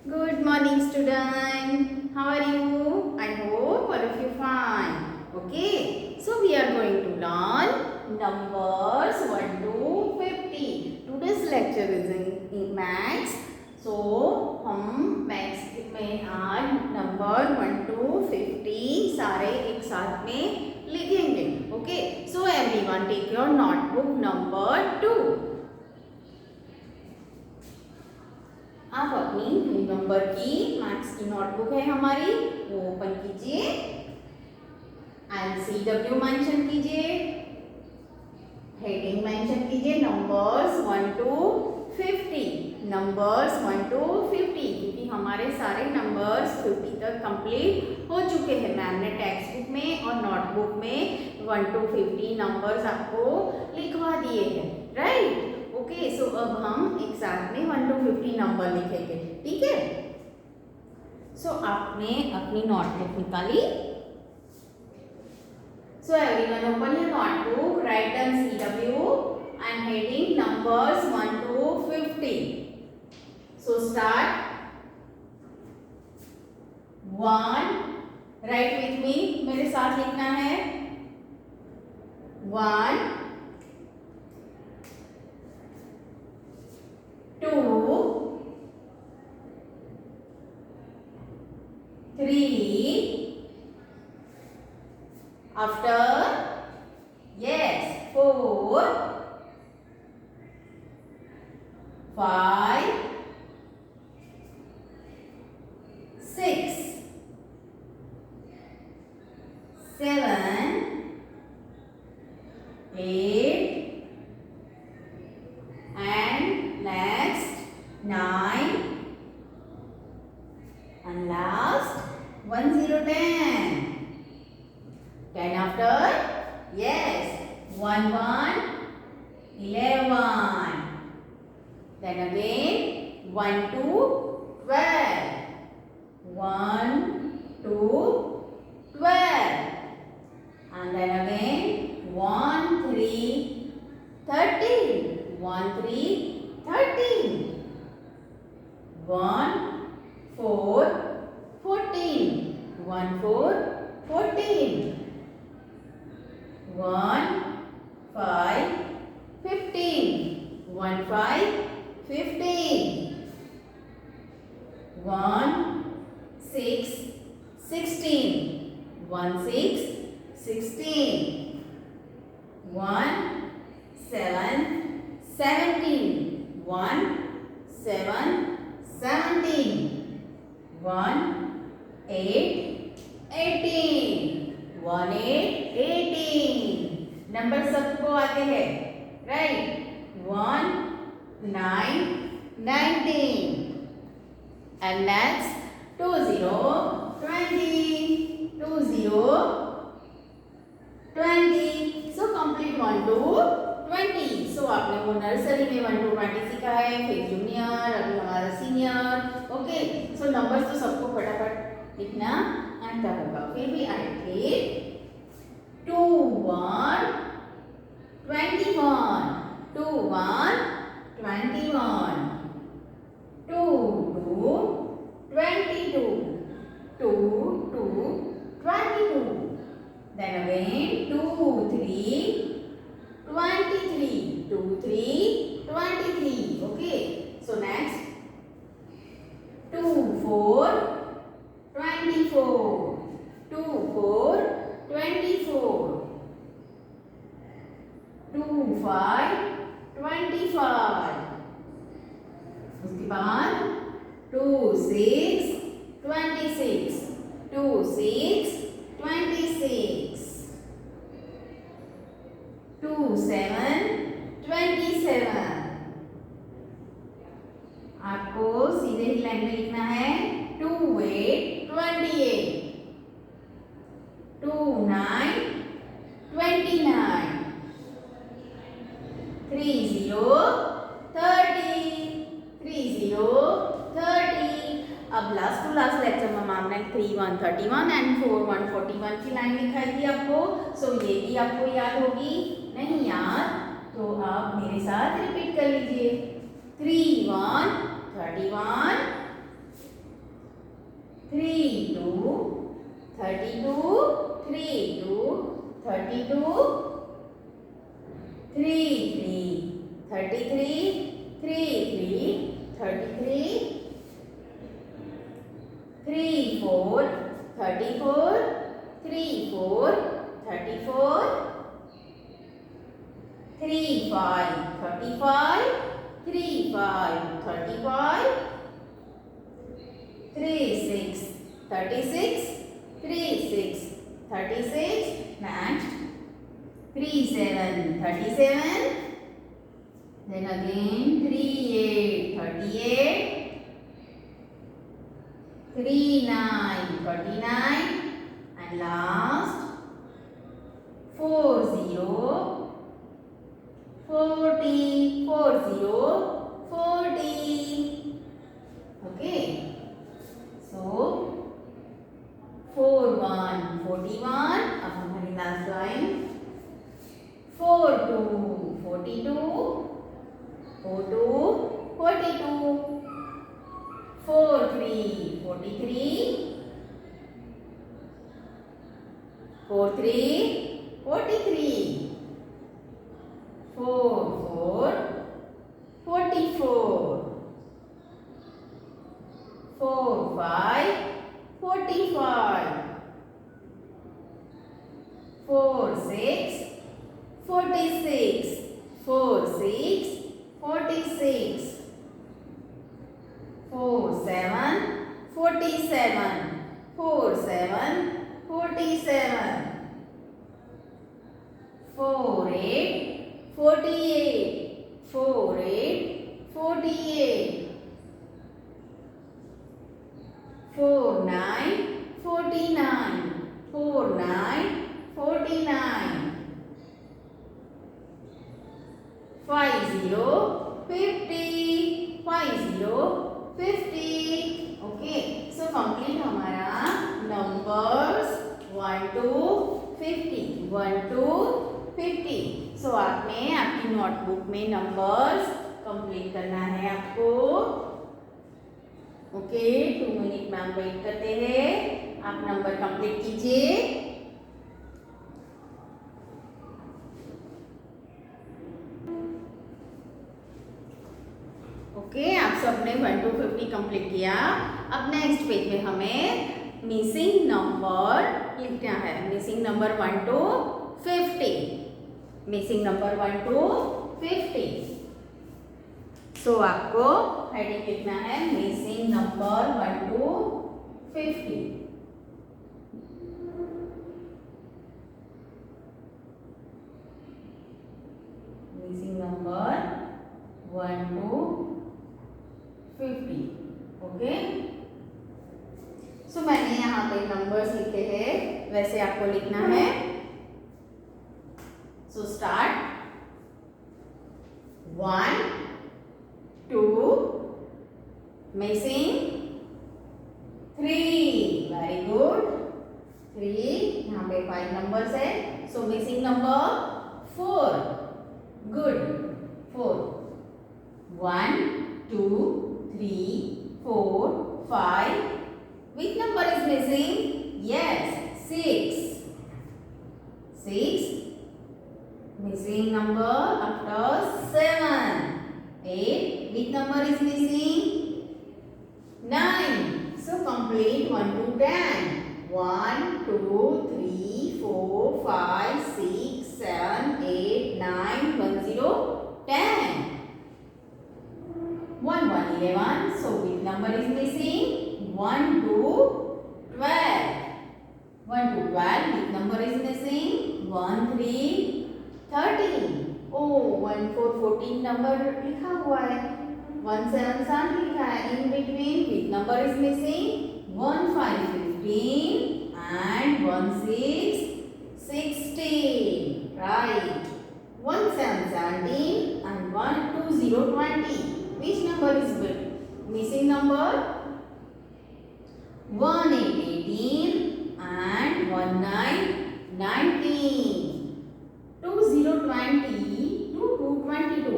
Good morning, student. How are you? I hope all of you fine. Okay. So we are going to learn numbers 1 to 50. Today's lecture is in maths. So हम maths में आज number 1 to 50 सारे एक साथ में लिखेंगे. Okay. So everyone take your notebook number 2. आप अपनी नंबर की मैथ्स की नोटबुक है हमारी वो ओपन कीजिए. LCW मेंशन कीजिए, हेडिंग मेंशन कीजिए नंबर्स 1 to 50. नंबर्स 1 to 50 क्योंकि हमारे सारे नंबर्स 50 तक कंप्लीट हो चुके हैं. मैम ने टेक्स्ट बुक में और नोटबुक में 1 to 50 नंबर्स आपको लिखवा दिए हैं. राइट. ओके. सो अब हम एक साथ में 1 to 50 नंबर लिखेंगे. ठीक है. सो आपने अपनी नोटबुक निकाली. So everyone open your notebook, write down CW and heading numbers 1 to 50. So start. 1. Write with me. मेरे साथ लिखना है. 1 2 3 after yes 4 5 6 7 8 and next 9 and last 1 0 10. 10 after yes 1 1 11. Then again 1 2 12. 1 2 12. And then again 1 3 13. 1 3 13. 1 4 14. 1 4 14. 1 5 15. 1 5 15. 1 6 16. 1 6 16. 1 7 17. 1 7 17. 1 8 18. 1 8 18. Number सबको आते हैं. Right. 1 9 19. And next 2 0 20. 2 0 20. So complete 1 to 20. So आपने वो nursery में 1 to 20 सीखा है, फिर जूनियर, अभी हमारा सीनियर. ओके. सो नंबर्स तो सबको फटाफट लिखना आता होगा. फिर भी I think 2 1 21. 2 1 21. 2 2 22. 2 2 22. Then again 2 3 23. 2 3 23. Okay. So next 2 4 24. 2 4 24. 2 5 25. उसके बाद 2 6 26. 2 6 26. 2 7 27. आपको सीधे ही लाइन में लिखना है. 2 8 28. 2 9 29. 3 0 30. 3 0 30. अब लास्ट टू लास्ट लेक्चर में मैम ने 3 1 31 एंड 4 1 41 की लाइन लिखाई थी आपको. सो ये भी आपको याद होगी. नहीं याद तो आप मेरे साथ रिपीट कर लीजिए. 3 1 31. 3 2 32 3 2 32 3 3 33 3 3 33 3 4 34 3 4 34 3 5 35 3 5 35 3 6 36 3 6 36 next 3 7 37 then again 3 8 38 3 9 39 and last 4 0 40 40 40 okay so 4 1 41 अब हमारी last line 4 2 42 4 2 42 4 3 43 4 3 43 4 4 44 4 5 45 4 6 46 4 6 46 4 7 47 4 7 47 4 8 48 4 8 48 4 9 49 4 9 49 5 0 50 5 0 50 okay so complete हमारा नंबर्स 1 to 50 1 to 50 सो आपने आपकी नोटबुक में नंबर्स कंप्लीट करना है आपको ओके 2 मिनट में हम वेट करते हैं आप नंबर कंप्लीट कीजिए ओके आप सबने 1 to 50 कंप्लीट किया अब नेक्स्ट पेज पे हमें मिसिंग नंबर लिखना है missing number 1 to 50 missing number 1 to 50 सो आपको हेडिंग लिखना है missing number 1 to 50 missing number 1 to 50 okay so मैंने यहाँ पे नंबर्स लिखे हैं वैसे आपको लिखना है so start 1 2 missing 3 very good 3 यहाँ पे 5 नंबर्स है सो missing number 4 good 4 1 2 3 4 5 which number is missing yes 6 missing number after 7 8 which number is missing 9 so complete 1 to 10 1 2 3 4 5 6 7 8 9 1 0 10 1 1 11 so which number is missing 1 to 12 1 to 12 which number is missing 1 3 13 oh 1 4 14 number लिखा हुआ है 1 7 7 लिखा है in between which number is missing 1 5 15 and 1 6 16 right 1 7 17 and 1 2 0 20 which number is missing number 1 8 18 and 1 9 19 2 0 20 to 2 22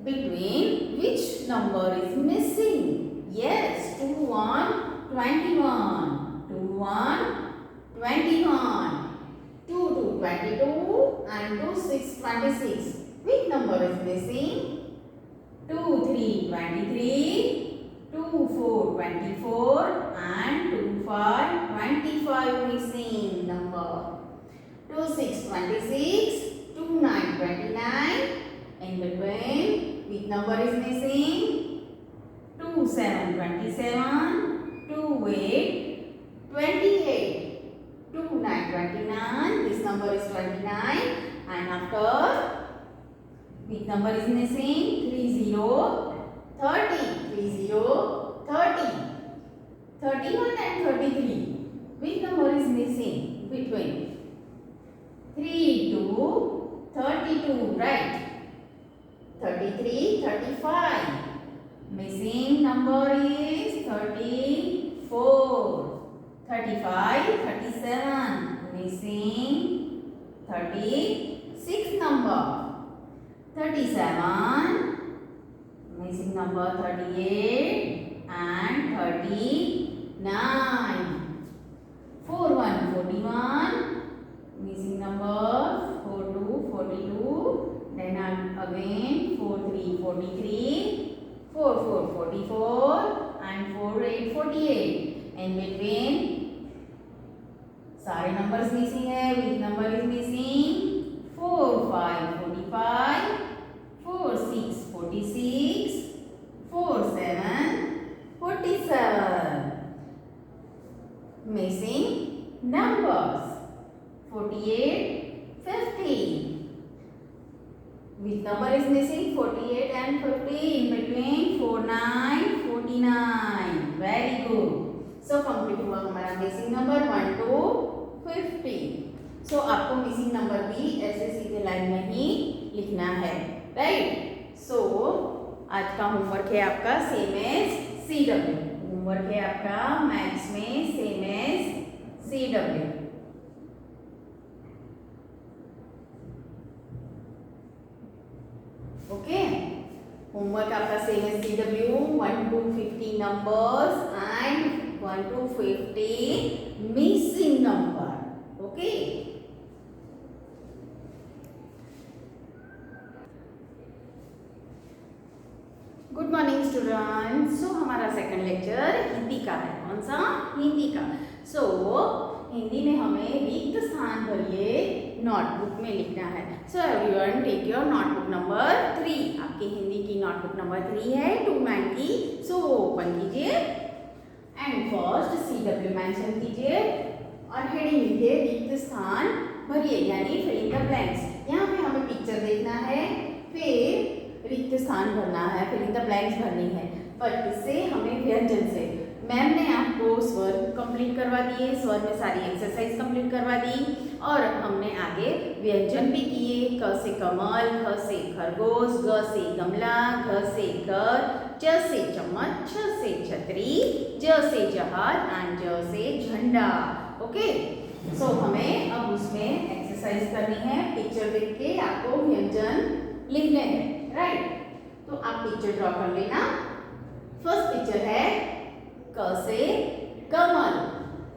between which number is missing yes 2 1 21. 2 1 21. 2 2 22 and 2 6 26. Which number is missing? 2 3 23, 2 4 24 and 2 5 25 missing number. 2 6 26, 2 9 29. In between, which number is missing? 2 7 27, 2 8 28, 2 9 29. This number is 29. And after, which number is missing? 30 30, 30 31 and 33. Which number is missing between? 3 2 32, right? 33 35. Missing number is 34. 35 37. Missing 36 number. 37. Missing number 38 and 39. 41 41. Missing number 42 42. Then again 43 43. 44 44 and 48 48. In between सारे numbers missing है. Which number is missing? 4 5 45, 4 6 46, 4 7 47. Missing numbers 48 50. Which number is missing? 48 and 50. In between 49 49. Very good. So complete हुआ हमारा missing number 1 to 50. So आपको missing number भी ऐसे सीधे line में ही लिखना है, राइट? सो आज का होमवर्क है आपका सेम एज CW. होमवर्क है आपका मैथ्स में सेम एज CW. ओके, होमवर्क आपका same as CW. 1 to 50 numbers and 1 to 50 missing number. Okay, good morning students. So हमारा सेकंड लेक्चर हिंदी का है. कौन सा? हिंदी का. सो हिंदी में हमें रिक्त स्थान भरिए नोटबुक में लिखना है. So everyone take your notebook number 3. आपकी हिंदी की नोटबुक नंबर 3 है 2 की. सो ओपन कीजिए एंड फर्स्ट CW मेंशन कीजिए और हेडिंग लिखिए रिक्त स्थान भरिए यानी फिल इन द ब्लैंक्स. यहाँ पे हमें पिक्चर देखना है, फिर रिक्त स्थान भरना है, फिल इन द ब्लैंक्स भरनी है. पर किससे? हमें व्यंजन से. मैम ने आपको स्वर कंप्लीट करवा दिए, स्वर में सारी एक्सरसाइज कंप्लीट करवा दी और हमने आगे व्यंजन भी किए. क से कमल, ख से खरगोश, ग से गमला, घ से घर, च से चम्मच, छ से छतरी, ज से जहाज एंड ज से झंडा. ओके, सो हमें अब उसमें एक्सरसाइज करनी है. पिक्चर देख के आपको व्यंजन लिखने हैं, राइट? तो आप पिक्चर ड्रॉ कर लेना. फर्स्ट पिक्चर है क से कमल.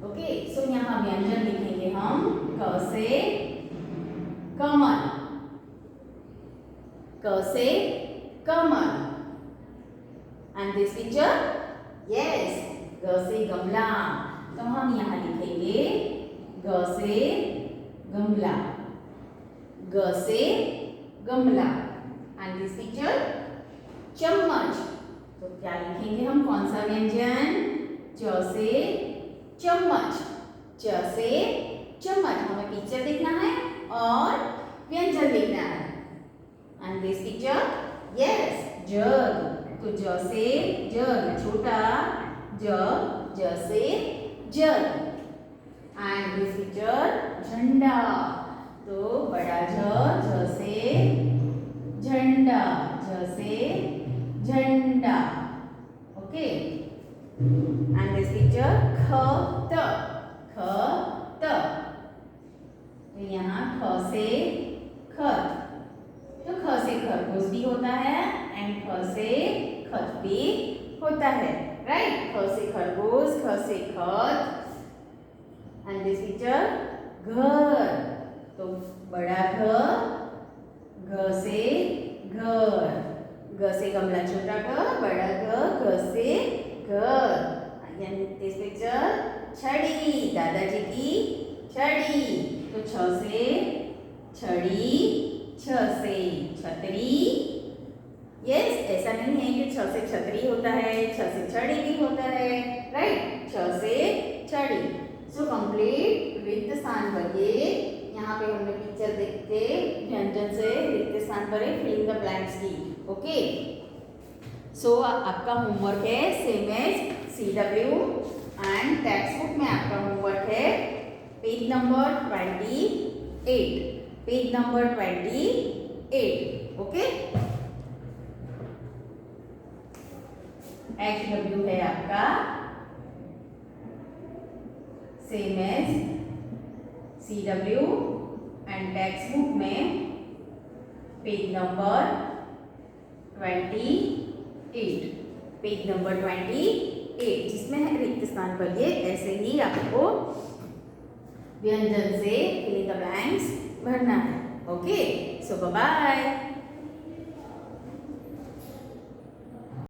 ओके, सो यहाँ व्यंजन लिखेंगे हम. क से कमल, क से कमल. And this picture? यस, ग से गमला. तो हम यहाँ लिखेंगे ग से गमला, ग से गमला. And this picture? चम्मच. तो क्या लिखेंगे हम? कौन सा व्यंजन? च से चम्मच, च से चम्मच. हमें पिक्चर देखना है और व्यंजन लिखना है. And this picture? यस, जग. तो ज से जग छोटा, ज से जग. And this picture? झंडा. तो बड़ा झ से झंडा, झ से झंडा. Okay, and this picture? ख त, ख त. तो यहाँ ख से खत. तो ख से खरगोश भी होता है एंड ख से खत भी होता है, राइट। ख से खरगोश, ख से खत, एंड दिस पिक्चर घर। तो बड़ा घ से घर, ग से गमला छोटा ग, बड़ा घ से घर। एंड दिस पिक्चर छड़ी, दादाजी की छड़ी। तो छ से छड़ी, छ से छतरी। यस, ऐसा नहीं है कि छ से छतरी होता है, छ से छड़ी भी होता है, राइट। छ से छड़ी। सो कंप्लीट रिक्त स्थान भरिए। यहाँ पे हमने पिक्चर देख के व्यंजन से रिक्त स्थान भरे, फिल द ब्लैंक्स की। ओके, सो आपका होमवर्क है same as CW and text book में आपका होमवर्क है page number 28, page number 28। Okay, HW है आपका same as CW and text book में पेज नंबर 28, पेज नंबर 28, जिसमें है रिक्त स्थान पर ये ऐसे ही आपको व्यंजन से फिल इन द ब्लैंक्स भरना है। ओके, सो बाय बाय।